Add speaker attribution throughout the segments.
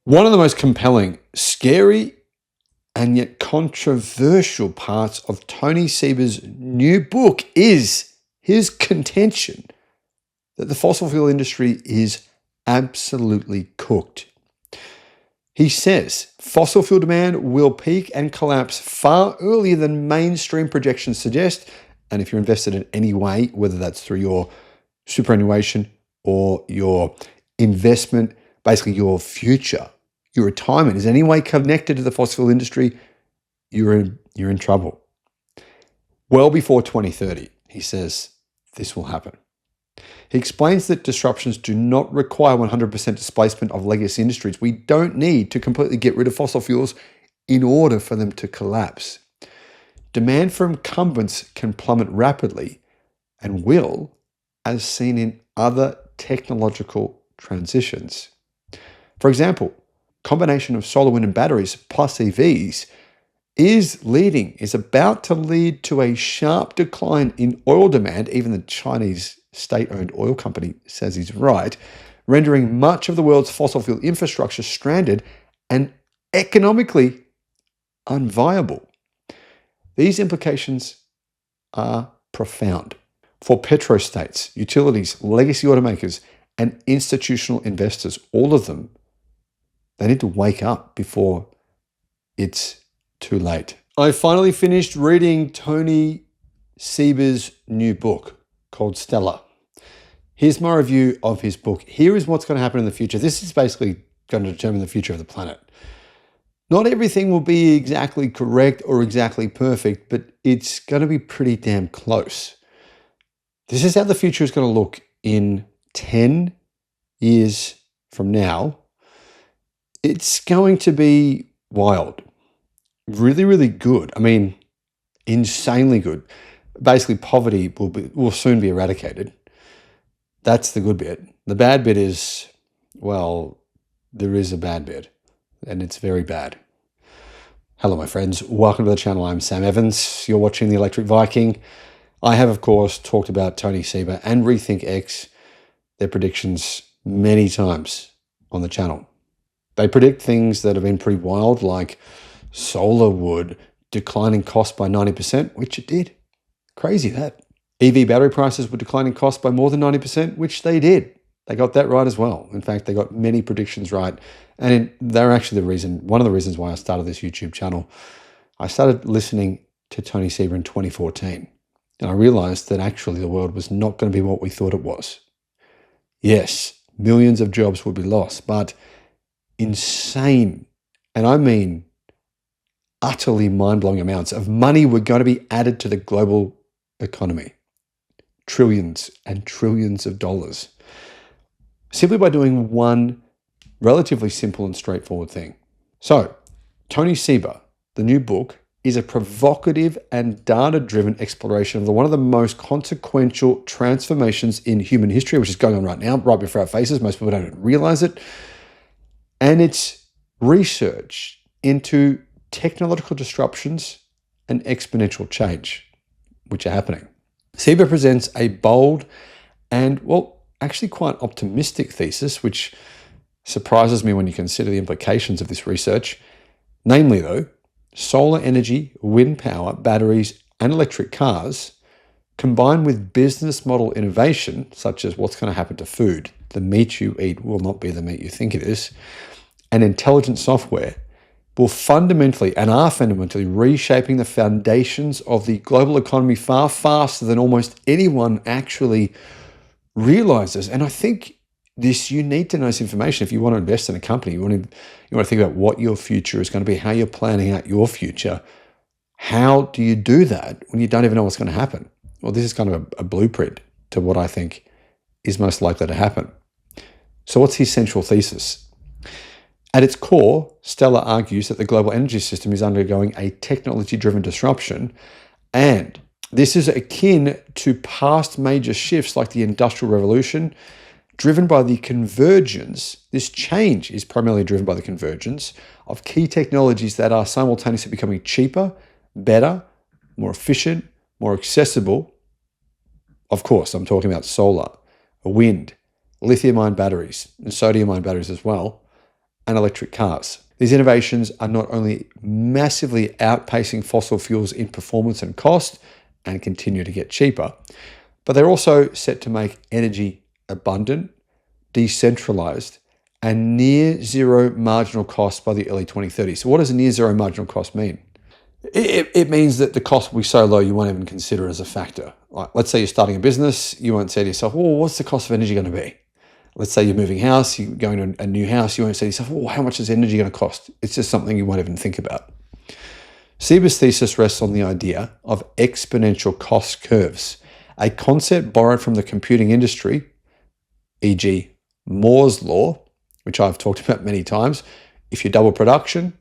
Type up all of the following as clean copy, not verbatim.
Speaker 1: One of the most compelling, scary, and yet controversial parts of TonySeba's new book is his contention that the fossil fuel industry is absolutely cooked. He says fossil fuel demand will peak and collapse far earlier than mainstream projections suggest. And if you're invested in any way, whether that's through your superannuation or your investment, basically your future, your retirement is in any way connected to the fossil fuel industry, you're in trouble. Well before 2030, he says this will happen. He explains that disruptions do not require 100% displacement of legacy industries. We don't need to completely get rid of fossil fuels in order for them to collapse. Demand for incumbents can plummet rapidly and will, as seen in other technological transitions. For example, combination of solar, wind, and batteries plus EVs is about to lead to a sharp decline in oil demand. Even the Chinese state-owned oil company says he's right, rendering much of the world's fossil fuel infrastructure stranded and economically unviable. These implications are profound. For petrostates, utilities, legacy automakers, and institutional investors, all of them, they need to wake up before it's too late. I finally finished reading TonySeba's new book called Stellar. Here's my review of his book. Here is what's going to happen in the future. This is basically going to determine the future of the planet. Not everything will be exactly correct or exactly perfect, but it's going to be pretty damn close. This is how the future is going to look in 10 years from now. It's going to be wild. Really, really good. I mean, insanely good. Basically, poverty will soon be eradicated. That's the good bit. The bad bit is, well, there is a bad bit, and it's very bad. Hello, my friends. Welcome to the channel. I'm Sam Evans. You're watching the Electric Viking. I have, of course, talked about TonySeba and Rethink X, their predictions, many times on the channel. They predict things that have been pretty wild, like solar would decline in cost by 90%, which it did. Crazy that. EV battery prices would decline in cost by more than 90%, which they did. They got that right as well. In fact, they got many predictions right. And they're actually one of the reasons why I started this YouTube channel. I started listening to TonySeba in 2014. And I realized that actually the world was not going to be what we thought it was. Yes, millions of jobs would be lost, but insane, and I mean utterly mind-blowing amounts of money were going to be added to the global economy. Trillions and trillions of dollars. Simply by doing one relatively simple and straightforward thing. So, TonySeba, the new book, is a provocative and data-driven exploration of one of the most consequential transformations in human history, which is going on right now, right before our faces. Most people don't realize it. And it's research into technological disruptions and exponential change, which are happening. Seba presents a bold and, well, actually quite optimistic thesis, which surprises me when you consider the implications of this research. Namely, though, solar energy, wind power, batteries, and electric cars, combined with business model innovation, such as what's going to happen to food, the meat you eat will not be the meat you think it is, and intelligent software, will fundamentally and are fundamentally reshaping the foundations of the global economy far faster than almost anyone actually realizes. And I think you need to know this information if you want to invest in a company. You want to think about what your future is going to be, how you're planning out your future. How do you do that when you don't even know what's going to happen? Well, this is kind of a blueprint to what I think is most likely to happen. So what's his central thesis? At its core, Stellar argues that the global energy system is undergoing a technology-driven disruption, and this is akin to past major shifts like the Industrial Revolution, driven by the convergence. This change is primarily driven by the convergence of key technologies that are simultaneously becoming cheaper, better, more efficient, more accessible. Of course, I'm talking about solar, wind, lithium-ion batteries, and sodium-ion batteries as well, and electric cars. These innovations are not only massively outpacing fossil fuels in performance and cost and continue to get cheaper, but they're also set to make energy abundant, decentralized, and near zero marginal cost by the early 2030s. So what does a near zero marginal cost mean? It means that the cost will be so low you won't even consider it as a factor. Like, let's say you're starting a business, you won't say to yourself, well, what's the cost of energy going to be? Let's say you're moving house, you're going to a new house, you won't say to yourself, well, how much is energy going to cost? It's just something you won't even think about. Seba's thesis rests on the idea of exponential cost curves, a concept borrowed from the computing industry, e.g. Moore's law, which I've talked about many times. If you double production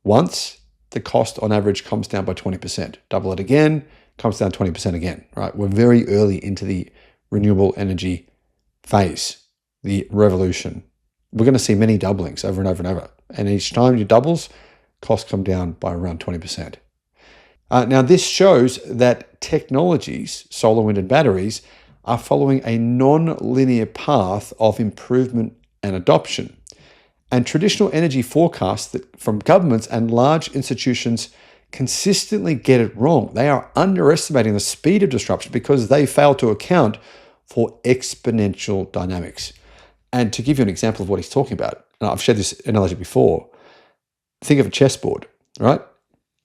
Speaker 1: once, the cost on average comes down by 20%. Double it again, comes down 20% again, right? We're very early into the renewable energy phase, the revolution. We're going to see many doublings over and over and over. And each time you doubles, costs come down by around 20%. Now, this shows that technologies, solar, wind, and batteries, are following a non-linear path of improvement and adoption. And traditional energy forecasts from governments and large institutions consistently get it wrong. They are underestimating the speed of disruption because they fail to account for exponential dynamics. And to give you an example of what he's talking about, and I've shared this analogy before, think of a chessboard, right?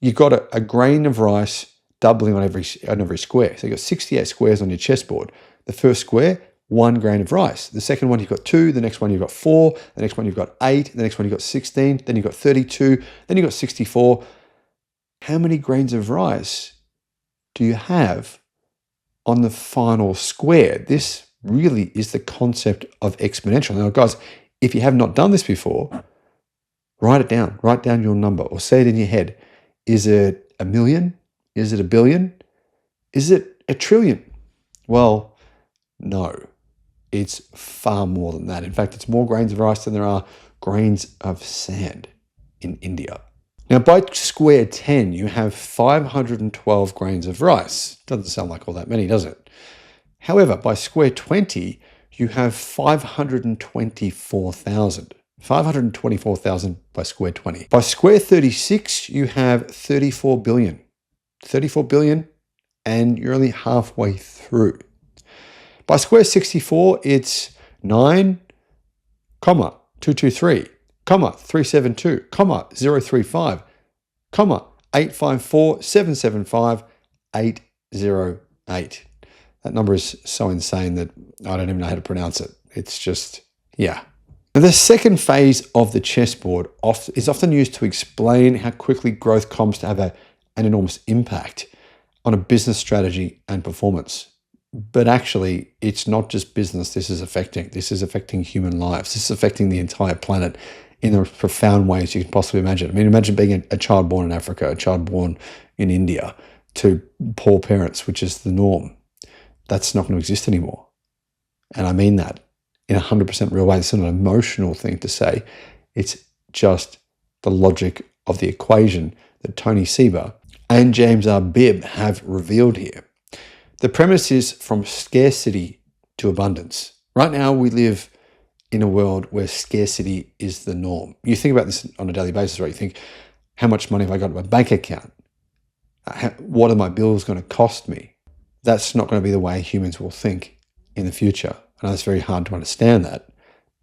Speaker 1: You've got a grain of rice doubling on every square. So you've got 68 squares on your chessboard. The first square, 1 grain of rice. The second one, you've got 2. The next one, you've got 4. The next one, you've got 8. The next one, you've got 16. Then you've got 32. Then you've got 64. How many grains of rice do you have on the final square? This really is the concept of exponential. Now, guys, if you have not done this before, write it down. Write down your number or say it in your head. Is it a million? Is it a billion? Is it a trillion? Well, no. It's far more than that. In fact, it's more grains of rice than there are grains of sand in India. Now, by square 10, you have 512 grains of rice. Doesn't sound like all that many, does it? However, by square 20, you have 524,000. 524,000 by square 20. By square 36, you have 34 billion. 34 billion, and you're only halfway through. By square 64, it's 9, 223, 372, 035, 854, 775, 808. That number is so insane that I don't even know how to pronounce it. It's just, yeah. Now, the second phase of the chessboard is often used to explain how quickly growth comes to have an enormous impact on a business strategy and performance. But actually, it's not just business this is affecting human lives. This is affecting the entire planet in the profound ways you can possibly imagine. I mean, imagine being a child born in Africa, a child born in India to poor parents, which is the norm. That's not going to exist anymore. And I mean that in 100% real way. It's not an emotional thing to say. It's just the logic of the equation that TonySeba and James R. Bibb have revealed here. The premise is from scarcity to abundance. Right now, we live in a world where scarcity is the norm. You think about this on a daily basis, right? You think, how much money have I got in my bank account? What are my bills going to cost me? That's not going to be the way humans will think in the future. I know it's very hard to understand that,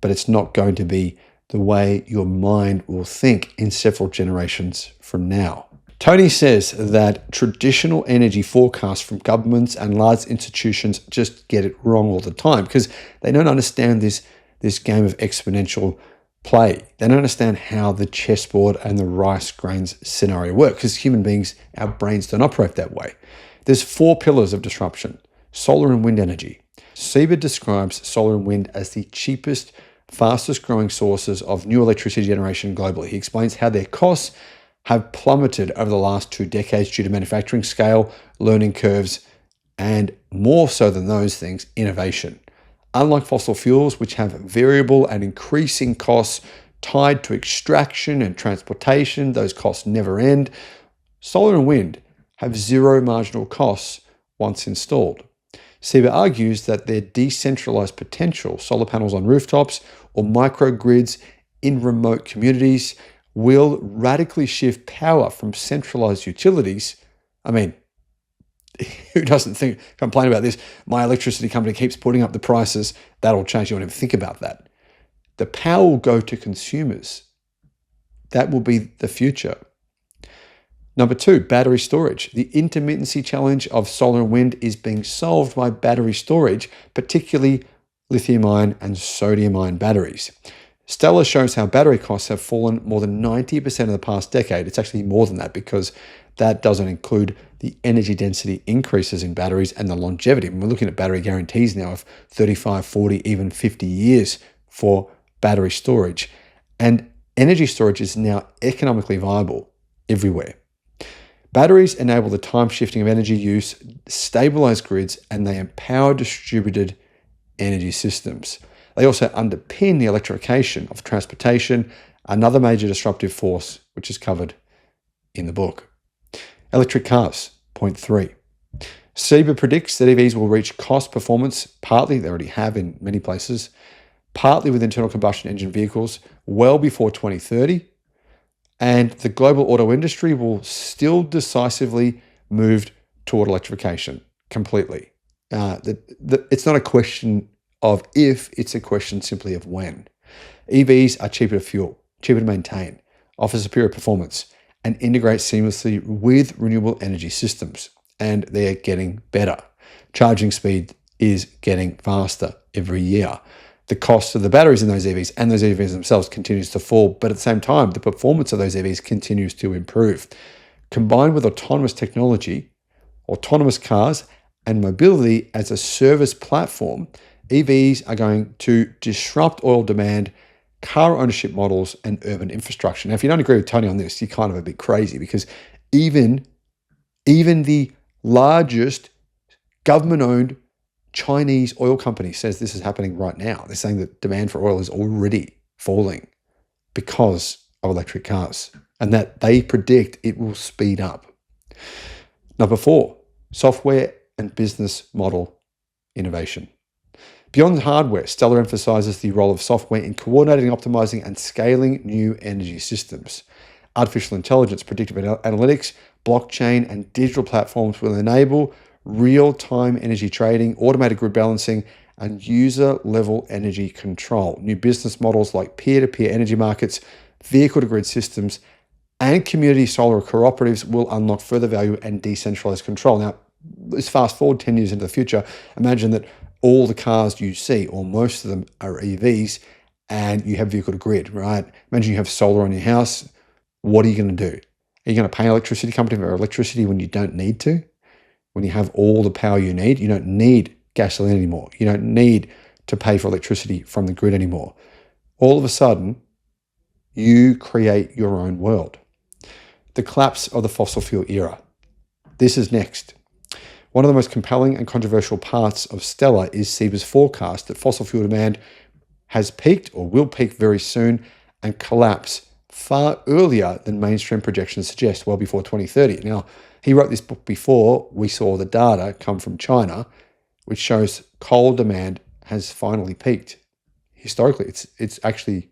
Speaker 1: but it's not going to be the way your mind will think in several generations from now. Tony says that traditional energy forecasts from governments and large institutions just get it wrong all the time because they don't understand this game of exponential play. They don't understand how the chessboard and the rice grains scenario work because human beings, our brains don't operate that way. There's 4 pillars of disruption: solar and wind energy. Seba describes solar and wind as the cheapest, fastest growing sources of new electricity generation globally. He explains how their costs have plummeted over the last 2 decades due to manufacturing scale, learning curves, and more so than those things, innovation. Unlike fossil fuels, which have variable and increasing costs tied to extraction and transportation, those costs never end. Solar and wind have zero marginal costs once installed. Seba argues that their decentralized potential, solar panels on rooftops or microgrids, in remote communities will radically shift power from centralized utilities. I mean, who doesn't complain about this? My electricity company keeps putting up the prices. That'll change. You won't even think about that. The power will go to consumers. That will be the future. Number 2, battery storage. The intermittency challenge of solar and wind is being solved by battery storage, particularly lithium-ion and sodium-ion batteries. Stellar shows how battery costs have fallen more than 90% in the past decade. It's actually more than that because that doesn't include the energy density increases in batteries and the longevity. We're looking at battery guarantees now of 35, 40, even 50 years for battery storage. And energy storage is now economically viable everywhere. Batteries enable the time shifting of energy use, stabilize grids, and they empower distributed energy systems. They also underpin the electrification of transportation, another major disruptive force, which is covered in the book. Electric cars, point 3. Seba predicts that EVs will reach cost performance, partly, they already have in many places, partly with internal combustion engine vehicles, well before 2030. And the global auto industry will still decisively move toward electrification completely. It's not a question of if, it's a question simply of when. EVs are cheaper to fuel, cheaper to maintain, offer superior performance, and integrate seamlessly with renewable energy systems. And they're getting better. Charging speed is getting faster every year. The cost of the batteries in those EVs and those EVs themselves continues to fall, but at the same time, the performance of those EVs continues to improve. Combined with autonomous technology, autonomous cars, and mobility as a service platform, EVs are going to disrupt oil demand, car ownership models, and urban infrastructure. Now, if you don't agree with Tony on this, you're kind of a bit crazy because even the largest government-owned Chinese oil company says this is happening right now. They're saying that demand for oil is already falling because of electric cars and that they predict it will speed up. Number 4, software and business model innovation. Beyond hardware, Stellar emphasizes the role of software in coordinating, optimizing, and scaling new energy systems. Artificial intelligence, predictive analytics, blockchain, and digital platforms will enable real-time energy trading, automated grid balancing, and user-level energy control. New business models like peer-to-peer energy markets, vehicle-to-grid systems, and community solar cooperatives will unlock further value and decentralized control. Now, let's fast forward 10 years into the future. Imagine that all the cars you see, or most of them, are EVs, and you have vehicle-to-grid, right? Imagine you have solar on your house. What are you going to do? Are you going to pay an electricity company for electricity when you don't need to? When you have all the power you don't need gasoline anymore. You don't need to pay for electricity from the grid anymore. All of a sudden, you create your own world. The collapse of the fossil fuel era. This is next. One of the most compelling and controversial parts of Stellar is Seba's forecast that fossil fuel demand has peaked or will peak very soon and collapse far earlier than mainstream projections suggest, well before 2030. Now, he wrote this book before we saw the data come from China, which shows coal demand has finally peaked. Historically, it's actually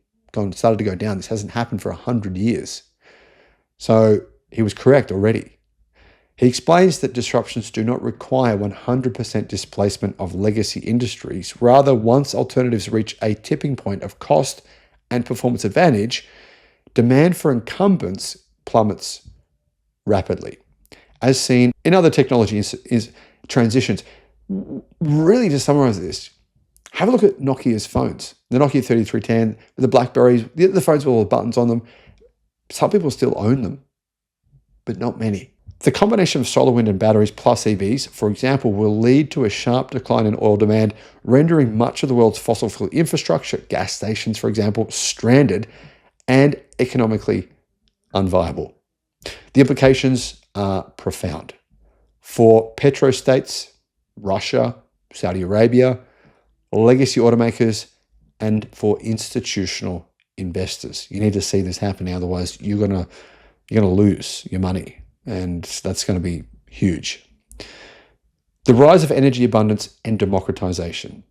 Speaker 1: started to go down. This hasn't happened for 100 years. So he was correct already. He explains that disruptions do not require 100% displacement of legacy industries. Rather, once alternatives reach a tipping point of cost and performance advantage, demand for incumbents plummets rapidly. As seen in other technology transitions. Really, to summarize this, have a look at Nokia's phones. The Nokia 3310, the Blackberries, the phones with all the buttons on them. Some people still own them, but not many. The combination of solar, wind, and batteries plus EVs, for example, will lead to a sharp decline in oil demand, rendering much of the world's fossil fuel infrastructure, gas stations, for example, stranded and economically unviable. The implications are profound. For petrostates, Russia, Saudi Arabia, legacy automakers, and for institutional investors. You need to see this happening, otherwise you're gonna lose your money. And that's going to be huge. The rise of energy abundance and democratization.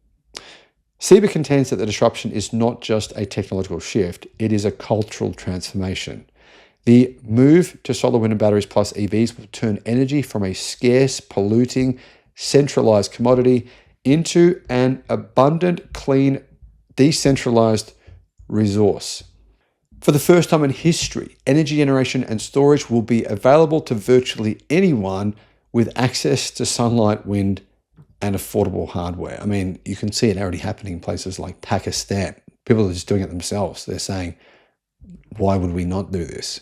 Speaker 1: Seba contends that the disruption is not just a technological shift, it is a cultural transformation. The move to solar, wind and batteries plus EVs will turn energy from a scarce, polluting, centralized commodity into an abundant, clean, decentralized resource. For the first time in history, energy generation and storage will be available to virtually anyone with access to sunlight, wind, and affordable hardware. I mean, you can see it already happening in places like Pakistan. People are just doing it themselves. They're saying, why would we not do this?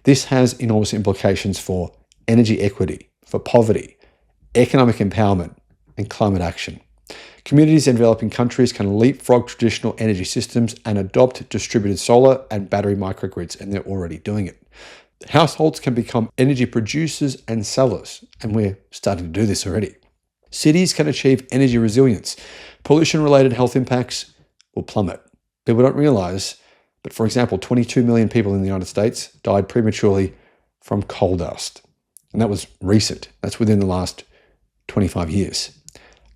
Speaker 1: This has enormous implications for energy equity, for poverty, economic empowerment, and climate action. Communities in developing countries can leapfrog traditional energy systems and adopt distributed solar and battery microgrids, and they're already doing it. Households can become energy producers and sellers, and we're starting to do this already. Cities can achieve energy resilience. Pollution-related health impacts will plummet. People don't realize, but for example, 22 million people in the United States died prematurely from coal dust. And that was recent. That's within the last 25 years.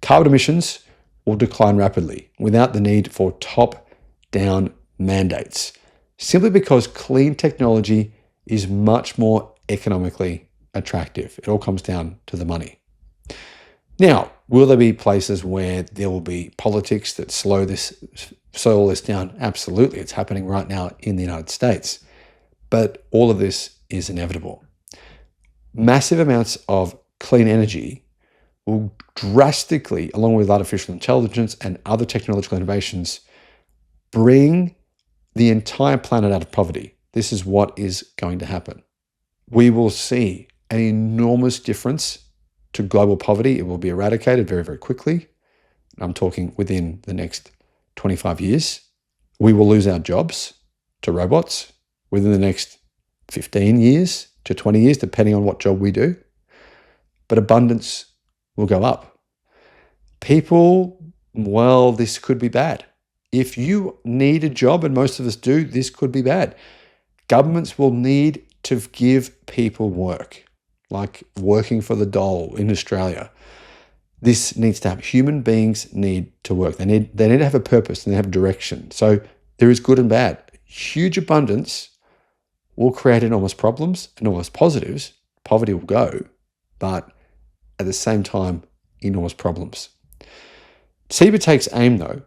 Speaker 1: Carbon emissions will decline rapidly without the need for top-down mandates, simply because clean technology is much more economically attractive. It all comes down to the money. Now, will there be places where there will be politics that slow all this down? Absolutely. It's happening right now in the United States. But all of this is inevitable. Massive amounts of clean energy will drastically, along with artificial intelligence and other technological innovations, bring the entire planet out of poverty. This is what is going to happen. We will see an enormous difference to global poverty. It will be eradicated very, very quickly. I'm talking within the next 25 years. We will lose our jobs to robots within the next 15 years to 20 years, depending on what job we do. But abundance will go up. People, well, this could be bad. If you need a job, and most of us do, this could be bad. Governments will need to give people work, like working for the dole in Australia. This needs to happen. Human beings need to work. They need to have a purpose and they have direction. So there is good and bad. Huge abundance will create enormous problems, enormous positives. Poverty will go, but at the same time, enormous problems. Seba takes aim, though,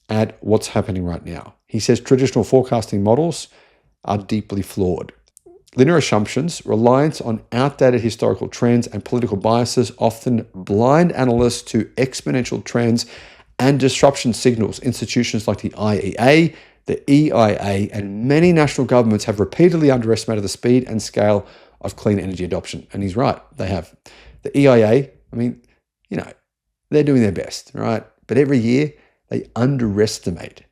Speaker 1: at what's happening right now. He says traditional forecasting models are deeply flawed. Linear assumptions, reliance on outdated historical trends and political biases often blind analysts to exponential trends and disruption signals. Institutions like the IEA, the EIA, and many national governments have repeatedly underestimated the speed and scale of clean energy adoption. And he's right, they have. The EIA, I mean, they're doing their best, right? But every year they underestimate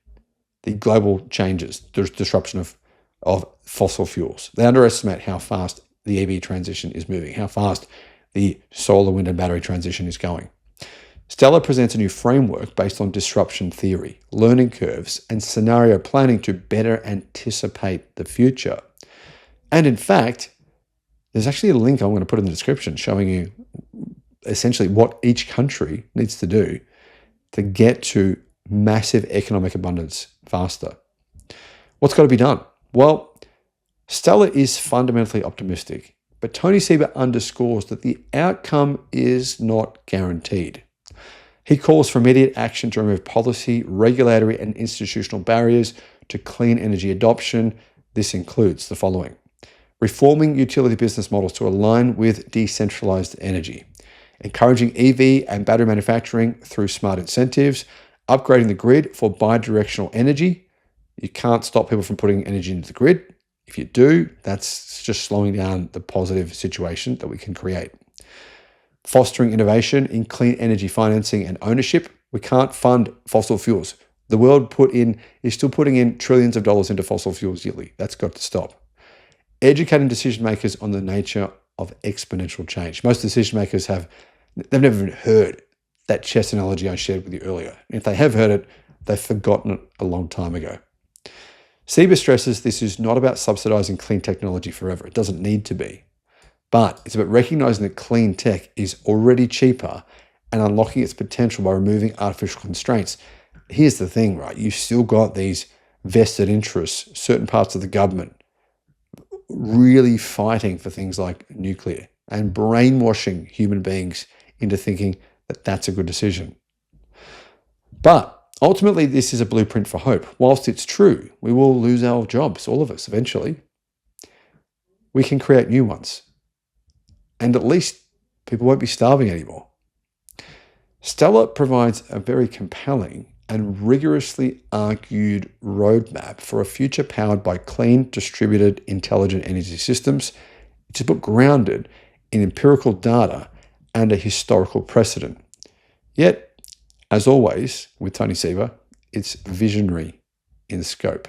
Speaker 1: the global changes, the disruption of fossil fuels. They underestimate how fast the EV transition is moving, how fast the solar, wind, and battery transition is going. Stellar presents a new framework based on disruption theory, learning curves, and scenario planning to better anticipate the future. And in fact, there's actually a link I'm going to put in the description showing you essentially what each country needs to do to get to massive economic abundance faster. What's got to be done? Well, Stellar is fundamentally optimistic, but TonySeba underscores that the outcome is not guaranteed. He calls for immediate action to remove policy, regulatory, and institutional barriers to clean energy adoption. This includes the following: reforming utility business models to align with decentralized energy, encouraging EV and battery manufacturing through smart incentives, upgrading the grid for bidirectional energy. You can't stop people from putting energy into the grid. If you do, that's just slowing down the positive situation that we can create. Fostering innovation in clean energy financing and ownership. We can't fund fossil fuels. The world is still putting in trillions of dollars into fossil fuels yearly. That's got to stop. Educating decision makers on the nature of exponential change. Most decision makers they've never even heard that chess analogy I shared with you earlier. If they have heard it, they've forgotten it a long time ago. Seba stresses this is not about subsidizing clean technology forever. It doesn't need to be. But it's about recognizing that clean tech is already cheaper and unlocking its potential by removing artificial constraints. here's the thing, right? You've still got these vested interests, certain parts of the government really fighting for things like nuclear and brainwashing human beings into thinking that that's a good decision. But ultimately, this is a blueprint for hope. Whilst it's true, we will lose our jobs, all of us, eventually. We can create new ones. And at least people won't be starving anymore. Stella provides a very compelling and rigorously argued roadmap for a future powered by clean, distributed, intelligent energy systems. It's a book grounded in empirical data and a historical precedent. Yet, as always with TonySeba, it's visionary in scope.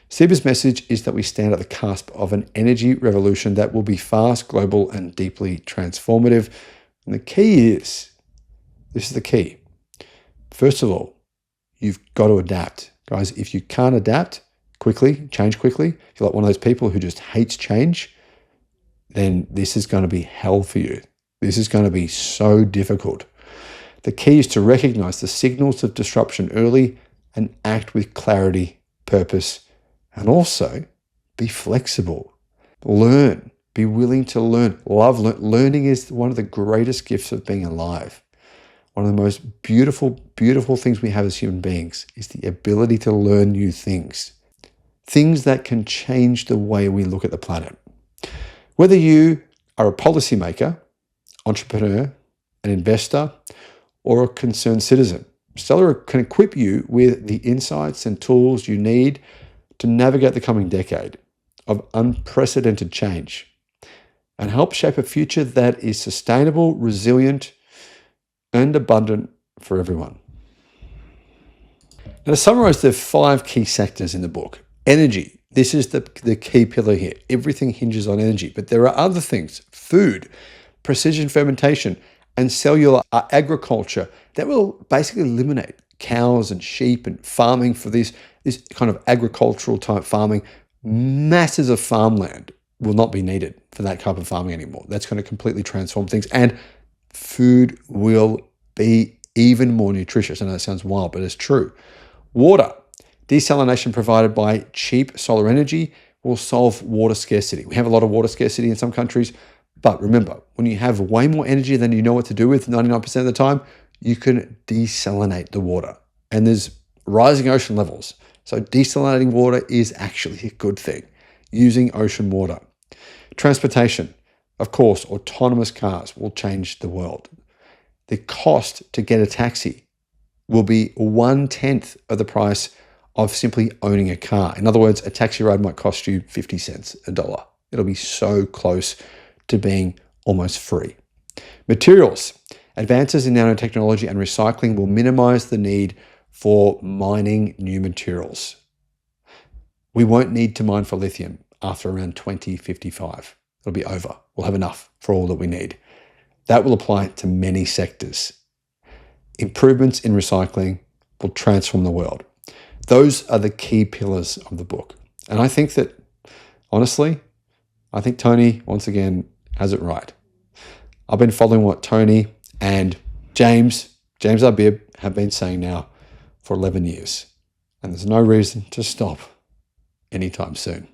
Speaker 1: Seba's message is that we stand at the cusp of an energy revolution that will be fast, global, and deeply transformative. And the key is, this is the key. First of all, you've got to adapt. Guys, if you can't adapt quickly, change quickly, if you're like one of those people who just hates change, then this is going to be hell for you. This is going to be so difficult. The key is to recognize the signals of disruption early and act with clarity, purpose, and also be flexible. Learn. Be willing to learn. Learning is one of the greatest gifts of being alive. One of the most beautiful, beautiful things we have as human beings is the ability to learn new things. Things that can change the way we look at the planet. Whether you are a policymaker, entrepreneur, an investor, or a concerned citizen, Stella can equip you with the insights and tools you need to navigate the coming decade of unprecedented change and help shape a future that is sustainable, resilient, and abundant for everyone. Now, to summarize, there are 5 key sectors in the book. Energy. This is the key pillar here. Everything hinges on energy, but there are other things. Food, precision fermentation, and cellular agriculture that will basically eliminate cows and sheep and farming for this kind of agricultural type farming. Masses of farmland will not be needed for that type of farming anymore. That's going to completely transform things. And food will be even more nutritious. I know that sounds wild, but it's true. Water. Desalination provided by cheap solar energy will solve water scarcity. We have a lot of water scarcity in some countries, but remember, when you have way more energy than you know what to do with 99% of the time, you can desalinate the water. And there's rising ocean levels. So desalinating water is actually a good thing, using ocean water. Transportation. Of course, autonomous cars will change the world. The cost to get a taxi will be 1/10 of the price of simply owning a car. In other words, a taxi ride might cost you 50 cents, $1. It'll be so close to being almost free. Materials. Advances in nanotechnology and recycling will minimize the need for mining new materials. We won't need to mine for lithium after around 2055. It'll be over. We'll have enough for all that we need. That will apply to many sectors. Improvements in recycling will transform the world. Those are the key pillars of the book. And I think that, honestly, I think Tony, once again, has it right. I've been following what Tony and James Arbib have been saying now for 11 years. And there's no reason to stop anytime soon.